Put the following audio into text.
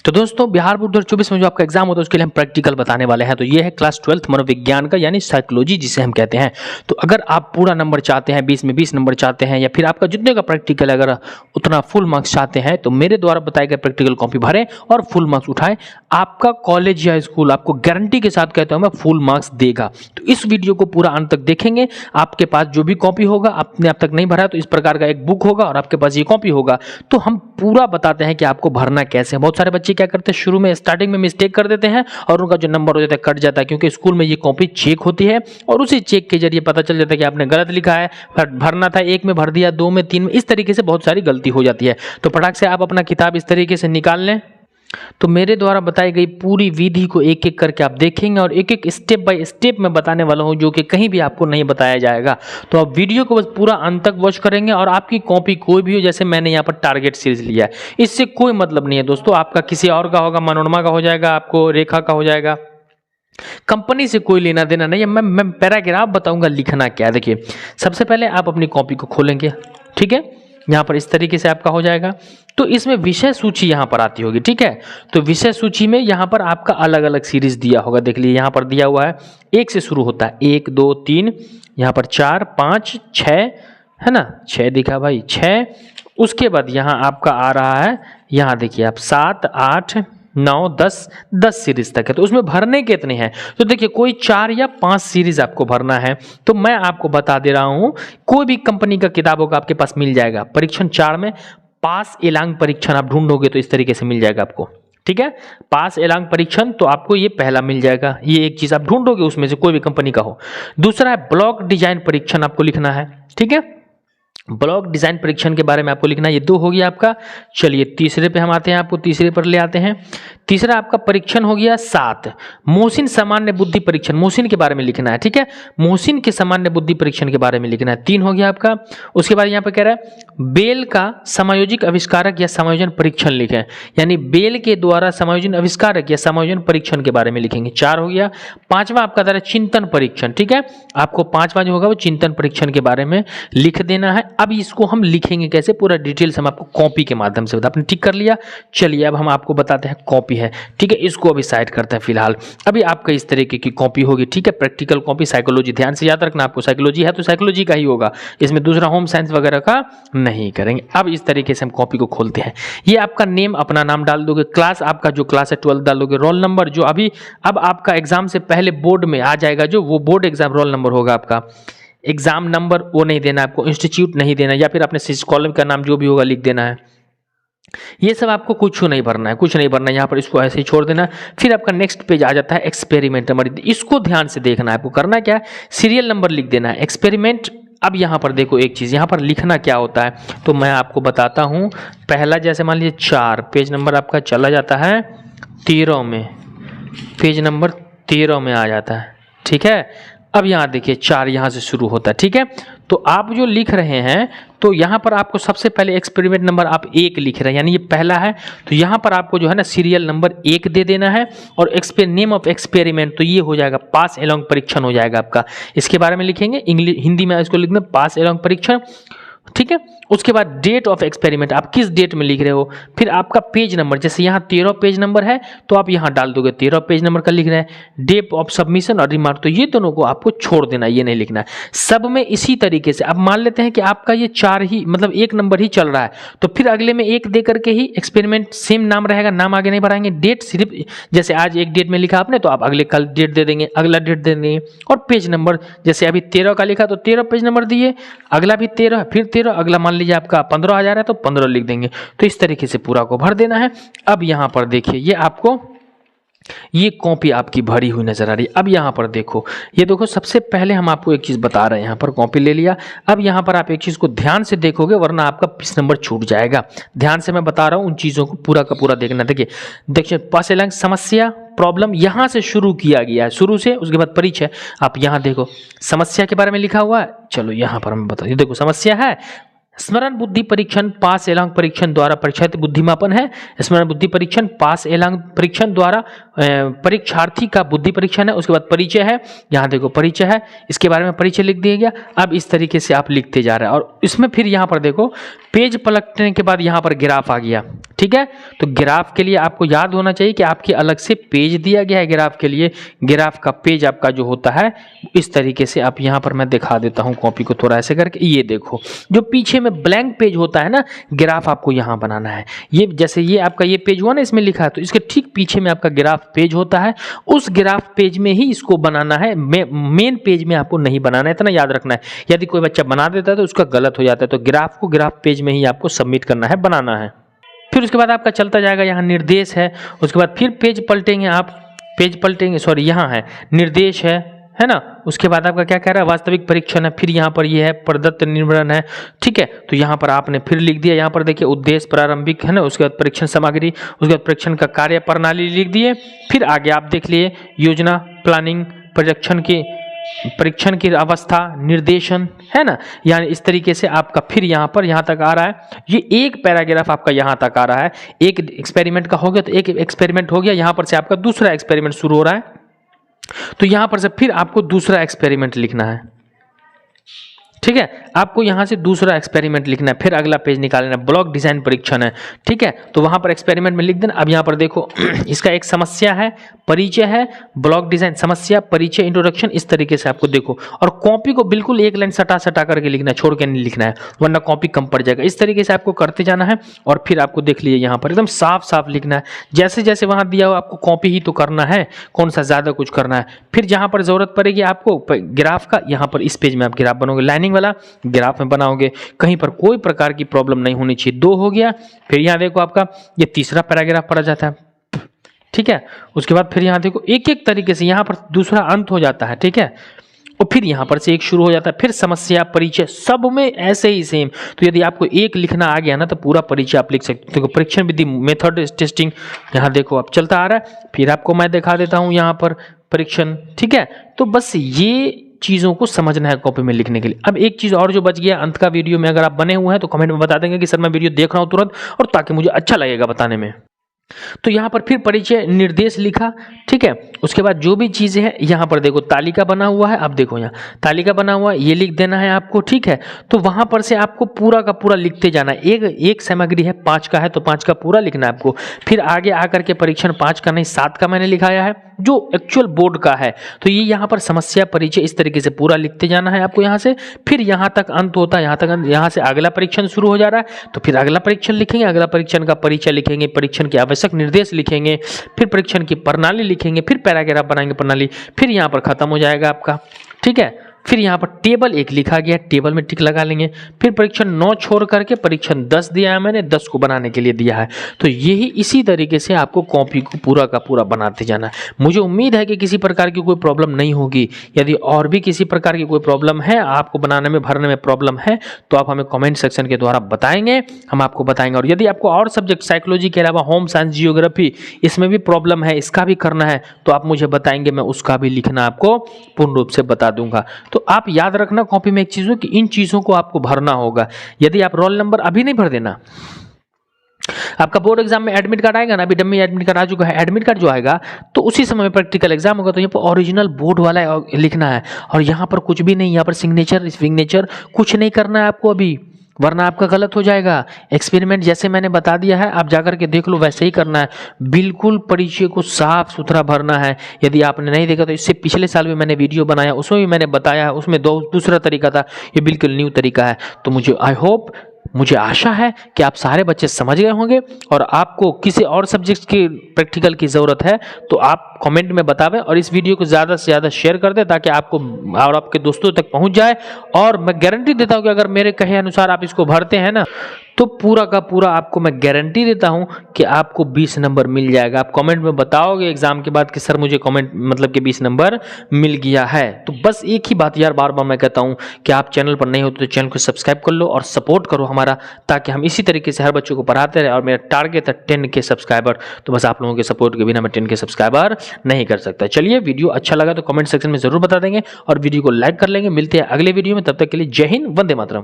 तो दोस्तों बिहार बोर्ड 2024 में जो आपका एग्जाम होता है उसके लिए हम प्रैक्टिकल बताने वाले हैं। तो ये है क्लास 12th मनोविज्ञान का यानी साइकोलॉजी जिसे हम कहते हैं। तो अगर आप पूरा नंबर चाहते हैं 20 में 20 नंबर चाहते हैं या फिर आपका जितने का प्रैक्टिकल अगर उतना फुल मार्क्स चाहते हैं तो मेरे द्वारा बताए गए प्रैक्टिकल कॉपी भरें और फुल मार्क्स उठाएं। आपका कॉलेज या स्कूल आपको गारंटी के साथ कहता हूं मैं फुल मार्क्स देगा। तो इस वीडियो को पूरा अंत तक देखेंगे। आपके पास जो भी कॉपी होगा आपने अब तक नहीं भरा तो इस प्रकार का एक बुक होगा और आपके पास ये कॉपी होगा। तो हम पूरा बताते हैं कि आपको भरना कैसे है। बहुत सारे बच्चे क्या करते हैं शुरू में स्टार्टिंग में मिस्टेक कर देते हैं और उनका जो नंबर हो जाता है कट जाता है, क्योंकि स्कूल में ये कॉपी चेक होती है और उसी चेक के जरिए पता चल जाता है कि आपने गलत लिखा है, भरना था 1 में भर दिया 2 में 3 में, इस तरीके से बहुत सारी गलती हो जाती है। तो फटाक से आप अपना किताब इस तरीके से निकाल लें। तो मेरे द्वारा बताई गई पूरी विधि को एक एक करके आप देखेंगे और एक एक स्टेप बाय स्टेप मैं बताने वाला हूं जो कि कहीं भी आपको नहीं बताया जाएगा। तो आप वीडियो को बस पूरा अंत तक वॉच करेंगे और आपकी कॉपी कोई भी हो, जैसे मैंने यहाँ पर टारगेट सीरीज लिया है, इससे कोई मतलब नहीं है दोस्तों। आपका किसी और का होगा, मनोरमा का हो जाएगा, आपको रेखा का हो जाएगा, कंपनी से कोई लेना देना नहीं है। मैं पैराग्राफ बताऊंगा लिखना क्या है। देखिए सबसे पहले आप अपनी कॉपी को खोलेंगे, ठीक है, यहाँ पर इस तरीके से आपका हो जाएगा। तो इसमें विषय सूची यहाँ पर आती होगी, ठीक है। तो विषय सूची में यहाँ पर आपका अलग अलग सीरीज दिया होगा, देख लीजिए यहाँ पर दिया हुआ है 1 से शुरू होता है, 1 2 3, यहाँ पर 4 5 6 है ना, 6 दिखा भाई 6। उसके बाद यहाँ आपका आ रहा है, यहाँ देखिए आप 7 8 9 10 सीरीज तक है। तो उसमें भरने कितने हैं तो देखिए कोई 4 या 5 सीरीज आपको भरना है। तो मैं आपको बता दे रहा हूं, कोई भी कंपनी का किताब होगा आपके पास मिल जाएगा। परीक्षण 4 में पास एलांग परीक्षण आप ढूंढोगे तो इस तरीके से मिल जाएगा आपको, ठीक है। पास एलांग परीक्षण तो आपको ये पहला मिल जाएगा, ये एक चीज आप ढूंढोगे उसमें से कोई भी कंपनी का हो। दूसरा है ब्लॉक डिजाइन परीक्षण आपको लिखना है, ठीक है। ब्लॉक डिजाइन परीक्षण के बारे में आपको लिखना है, ये 2 हो गया आपका। चलिए तीसरे पे हम आते हैं, आपको तीसरे पर ले आते हैं। तीसरा आपका परीक्षण हो गया 7, मोहसिन सामान्य बुद्धि परीक्षण, मोहसिन के बारे में लिखना है, ठीक है। मोहसिन के सामान्य बुद्धि परीक्षण के बारे में लिखना है, 3 हो गया आपका। उसके बाद यहाँ पे कह रहा है बेल का समायोजिक आविष्कारक या समायोजन परीक्षण लिखें, यानी बेल के द्वारा समायोजन आविष्कारक या समायोजन परीक्षण के बारे में लिखेंगे, 4 हो गया। 5वां आपका था चिंतन परीक्षण, ठीक है। आपको 5वां जो होगा वो चिंतन परीक्षण के बारे में लिख देना है। अब इसको हम लिखेंगे कैसे, पूरा डिटेल्स हम आपको कॉपी के माध्यम से बता, आपने टिक कर लिया। चलिए अब हम आपको बताते हैं कॉपी है, ठीक है। इसको अभी साइड करते हैं फिलहाल। अभी आपका इस तरीके की कॉपी होगी, ठीक है। प्रैक्टिकल कॉपी साइकोलॉजी, ध्यान से याद रखना, आपको साइकोलॉजी है तो साइकोलॉजी का ही होगा, इसमें दूसरा होम साइंस वगैरह का नहीं करेंगे। अब इस तरीके से हम कॉपी को खोलते हैं। ये आपका नेम, अपना नाम डाल दोगे, क्लास आपका जो क्लास है 12 डाल दोगे, रोल नंबर जो अभी अब आपका एग्जाम से पहले बोर्ड में आ जाएगा जो वो बोर्ड एग्जाम रोल नंबर होगा आपका, एग्जाम नंबर वो नहीं देना आपको, इंस्टीट्यूट नहीं देना, या फिर अपने कॉलम का नाम जो भी होगा लिख देना है। ये सब आपको कुछ नहीं भरना है, कुछ नहीं भरना है, यहाँ पर इसको ऐसे ही छोड़ देना। फिर आपका नेक्स्ट पेज आ जाता है एक्सपेरिमेंट नंबर, इसको ध्यान से देखना है। आपको करना क्या है, सीरियल नंबर लिख देना है, एक्सपेरिमेंट। अब यहाँ पर देखो एक चीज़, यहाँ पर लिखना क्या होता है तो मैं आपको बताता हूँ। पहला जैसे मान लीजिए 4, पेज नंबर आपका चला जाता है 13 में, पेज नंबर 13 में आ जाता है, ठीक है। अब यहाँ देखिए 4 यहाँ से शुरू होता है, ठीक है। तो आप जो लिख रहे हैं तो यहाँ पर आपको सबसे पहले एक्सपेरिमेंट नंबर आप 1 लिख रहे हैं, यानी ये पहला है। तो यहाँ पर आपको जो है ना सीरियल नंबर 1 दे देना है और नेम ऑफ एक्सपेरिमेंट तो ये हो जाएगा पास एलोंग परीक्षण हो जाएगा आपका। इसके बारे में लिखेंगे इंग्लिश, हिंदी में इसको लिख दें पास एलोंग परीक्षण, ठीक है। उसके बाद डेट ऑफ एक्सपेरिमेंट, आप किस डेट में लिख रहे हो। फिर आपका पेज नंबर, जैसे यहाँ 13 पेज नंबर है तो आप यहाँ डाल दोगे 13 पेज नंबर का लिख रहे हैं। डेट ऑफ सबमिशन और रिमार्क, तो ये दोनों को आपको छोड़ देना, ये नहीं लिखना है। सब में इसी तरीके से अब मान लेते हैं कि आपका ये 4 ही मतलब 1 नंबर ही चल रहा है तो फिर अगले में 1 दे करके ही एक्सपेरिमेंट सेम नाम रहेगा, नाम आगे नहीं बढ़ाएंगे। डेट सिर्फ जैसे आज एक डेट में लिखा आपने तो आप अगले कल डेट दे देंगे, अगला डेट दे देंगे। और पेज नंबर जैसे अभी 13 का लिखा तो 13 पेज नंबर दिए, अगला भी 13, फिर 13, अगला मान लीजिए आपका 15 आ जा रहा है तो 15 लिख देंगे। तो इस तरीके से पूरा को भर देना है। अब यहाँ पर देखिए ये आपको ये कॉपी आपकी भरी हुई नजर आ रही है। अब यहाँ पर देखो, ये देखो सबसे पहले हम आपको एक चीज बता रहे हैं, यहाँ पर कॉपी ले लिया। अब यहाँ पर आप एक चीज को ध्यान से देखोगे वरना आपका 20 नंबर छूट जाएगा। ध्यान से मैं बता रहा हूँ, उन चीजों को पूरा का पूरा देखना। देखिए पास एलांग समस्या प्रॉब्लम यहाँ से शुरू किया गया है, शुरू से, उसके बाद परिचय। आप यहाँ देखो समस्या के बारे में लिखा हुआ है, चलो यहाँ पर मैं बता, ये देखो समस्या है, स्मरण बुद्धि परीक्षण पास एलांग परीक्षण द्वारा परीक्षार्थी बुद्धिमापन है। स्मरण बुद्धि परीक्षण पास एलांग परीक्षण द्वारा परीक्षार्थी का बुद्धि परीक्षण है। उसके बाद परिचय है, यहाँ देखो परिचय है, इसके बारे में परिचय लिख दिया गया। अब इस तरीके से आप लिखते जा रहे हैं और इसमें फिर यहाँ पर देखो पेज पलटने के बाद यहाँ पर ग्राफ आ गया, ठीक है। तो ग्राफ के लिए आपको याद होना चाहिए कि आपके अलग से पेज दिया गया है ग्राफ के लिए। ग्राफ का पेज आपका जो होता है इस तरीके से, आप यहाँ पर मैं दिखा देता हूँ कॉपी को थोड़ा ऐसे करके, ये देखो जो पीछे में ब्लैंक पेज होता है ना, ग्राफ आपको यहाँ बनाना है। ये जैसे ये आपका ये पेज हुआ ना, इसमें लिखा है, तो इसके ठीक पीछे में आपका ग्राफ पेज होता है, उस ग्राफ पेज में ही इसको बनाना है। मेन पेज में आपको नहीं बनाना है, इतना याद रखना है। यदि कोई बच्चा बना देता है तो उसका गलत हो जाता है, तो ग्राफ को ग्राफ पेज में ही आपको सबमिट करना है, बनाना है। फिर उसके बाद आपका चलता जाएगा, यहाँ निर्देश है, उसके बाद फिर पेज पलटेंगे आप, पेज पलटेंगे, सॉरी यहाँ है निर्देश है ना। उसके बाद आपका क्या कह रहा है, वास्तविक परीक्षण है, फिर यहाँ पर ये है प्रदत्त निर्वहन है, ठीक है। तो यहाँ पर आपने फिर लिख दिया, यहाँ पर देखिए उद्देश्य प्रारंभिक है ना, उसके बाद परीक्षण सामग्री, उसके बाद परीक्षण का कार्य प्रणाली लिख दिए। फिर आगे आप देख लिए योजना, प्लानिंग, परीक्षण की अवस्था, निर्देशन, है ना। यानी इस तरीके से आपका फिर यहाँ पर यहाँ तक आ रहा है। ये एक पैराग्राफ आपका यहाँ तक आ रहा है। एक एक्सपेरिमेंट का हो गया तो एक एक्सपेरिमेंट हो गया, यहाँ पर से आपका दूसरा एक्सपेरिमेंट शुरू हो रहा है, तो यहां पर से फिर आपको दूसरा एक्सपेरिमेंट लिखना है, ठीक है। आपको यहां से दूसरा एक्सपेरिमेंट लिखना है, फिर अगला पेज निकालना है, ब्लॉक डिजाइन परीक्षण है, ठीक है। तो वहां पर एक्सपेरिमेंट में लिख देना। अब यहां पर देखो इसका एक समस्या है, परिचय है, ब्लॉक डिजाइन, समस्या, परिचय, इंट्रोडक्शन, इस तरीके से आपको देखो। और कॉपी को बिल्कुल एक लाइन सटा करके लिखना है, छोड़ के नहीं लिखना है, वरना कॉपी कम पड़ जाएगा। इस तरीके से आपको करते जाना है और फिर आपको देख लीजिए यहाँ पर एकदम साफ साफ लिखना है, जैसे जैसे वहां दिया हो आपको कॉपी ही तो करना है, कौन सा ज्यादा कुछ करना है। फिर जहां पर जरूरत पड़ेगी आपको ग्राफ का, यहाँ पर इस पेज में आप ग्राफ बनोगे, लाइनिंग वाला ग्राफ में बनाओगे, कहीं पर कोई प्रकार की प्रॉब्लम नहीं होनी चाहिए। 2 हो गया। फिर यहां देखो आपका ये तीसरा पैराग्राफ पढ़ा जाता है, ठीक है। उसके बाद फिर यहां देखो एक एक तरीके से यहाँ पर दूसरा अंत हो जाता है, ठीक है। और फिर यहां पर से एक शुरू हो जाता है, फिर समस्या, परिचय, सब में ऐसे ही सेम। तो यदि आपको एक लिखना आ गया ना तो पूरा परिचय आप लिख सकते हो। देखो परीक्षण विधि, मेथड, टेस्टिंग, यहाँ देखो आप चलता आ रहा है। फिर आपको मैं दिखा देता हूं यहाँ पर परीक्षण, ठीक है। तो बस ये चीजों को समझना है कॉपी में लिखने के लिए। अब एक चीज और जो बच गया अंत का वीडियो में, अगर आप बने हुए हैं तो कमेंट में बता देंगे कि सर मैं वीडियो देख रहा हूं तुरंत, और ताकि मुझे अच्छा लगेगा बताने में। तो यहाँ पर फिर परिचय, निर्देश लिखा, ठीक है। उसके बाद जो भी चीजें हैं यहाँ पर देखो तालिका बना हुआ है, अब देखो यहाँ तालिका बना हुआ है, ये लिख देना है आपको, ठीक है। तो वहां पर से आपको पूरा का पूरा लिखते जाना है। एक सामग्री है 5 का है तो 5 का पूरा लिखना है आपको। फिर आगे आकर के परीक्षण 5 का नहीं 7 का मैंने लिखाया है जो एक्चुअल बोर्ड का है। तो ये यहाँ पर समस्या, परिचय, इस तरीके से पूरा लिखते जाना है आपको यहाँ से। फिर यहाँ तक अंत होता है, यहाँ से अगला परीक्षण शुरू हो जा रहा है, तो फिर अगला परीक्षण लिखेंगे, अगला परीक्षण का परिचय लिखेंगे, परीक्षण के आवश्यक निर्देश लिखेंगे, फिर परीक्षण की प्रणाली लिखेंगे, फिर पैराग्राफ बनाएंगे प्रणाली, फिर यहाँ पर खत्म हो जाएगा आपका, ठीक है। फिर यहाँ पर टेबल 1 लिखा गया, टेबल में टिक लगा लेंगे। फिर परीक्षण 9 छोड़ करके परीक्षण 10 दिया है मैंने, 10 को बनाने के लिए दिया है। तो यही इसी तरीके से आपको कॉपी को पूरा का पूरा बनाते जाना है। मुझे उम्मीद है कि किसी प्रकार की कोई प्रॉब्लम नहीं होगी। यदि और भी किसी प्रकार की कोई प्रॉब्लम है, आपको बनाने में भरने में प्रॉब्लम है, तो आप हमें कॉमेंट सेक्शन के द्वारा बताएंगे, हम आपको बताएंगे। और यदि आपको और सब्जेक्ट साइकोलॉजी के अलावा होम साइंस, जियोग्राफी, इसमें भी प्रॉब्लम है, इसका भी करना है, तो आप मुझे बताएंगे, मैं उसका भी लिखना आपको पूर्ण रूप से बता दूंगा। तो आप याद रखना कॉपी में एक चीज हो कि इन चीजों को आपको भरना होगा। यदि आप रोल नंबर अभी नहीं भर देना, आपका बोर्ड एग्जाम में एडमिट कार्ड आएगा ना, अभी डमी एडमिट कार्ड आ चुका है, एडमिट कार्ड जो आएगा तो उसी समय में प्रैक्टिकल एग्जाम होगा। तो यहाँ पर ओरिजिनल बोर्ड वाला लिखना है, और यहाँ पर कुछ भी नहीं, यहाँ पर सिग्नेचर कुछ नहीं करना है आपको अभी, वरना आपका गलत हो जाएगा। एक्सपेरिमेंट जैसे मैंने बता दिया है, आप जाकर के देख लो, वैसे ही करना है। बिल्कुल परिचय को साफ सुथरा भरना है। यदि आपने नहीं देखा तो इससे पिछले साल भी मैंने वीडियो बनाया, उसमें भी मैंने बताया है, उसमें दूसरा तरीका था, ये बिल्कुल न्यू तरीका है। तो मुझे आशा है कि आप सारे बच्चे समझ गए होंगे। और आपको किसी और सब्जेक्ट की प्रैक्टिकल की ज़रूरत है तो आप कमेंट में बतावें, और इस वीडियो को ज़्यादा से ज़्यादा शेयर कर दें ताकि आपको और आपके दोस्तों तक पहुंच जाए। और मैं गारंटी देता हूं कि अगर मेरे कहे अनुसार आप इसको भरते हैं ना, तो पूरा का पूरा आपको मैं गारंटी देता हूं कि आपको 20 नंबर मिल जाएगा। आप कमेंट में बताओगे एग्जाम के बाद कि सर मुझे कमेंट मतलब कि 20 नंबर मिल गया है। तो बस एक ही बात यार बार बार मैं कहता हूं कि आप चैनल पर नहीं होते तो चैनल को सब्सक्राइब कर लो और सपोर्ट करो हमारा, ताकि हम इसी तरीके से हर बच्चों को पढ़ाते रहे। और मेरा टारगेट है 10K सब्सक्राइबर, तो बस आप लोगों के सपोर्ट के बिना मैं 10K सब्सक्राइबर नहीं कर सकता। चलिए, वीडियो अच्छा लगा तो कमेंट सेक्शन में जरूर बता देंगे और वीडियो को लाइक कर लेंगे। मिलते हैं अगले वीडियो में, तब तक के लिए जय हिंद, वंदे मातरम।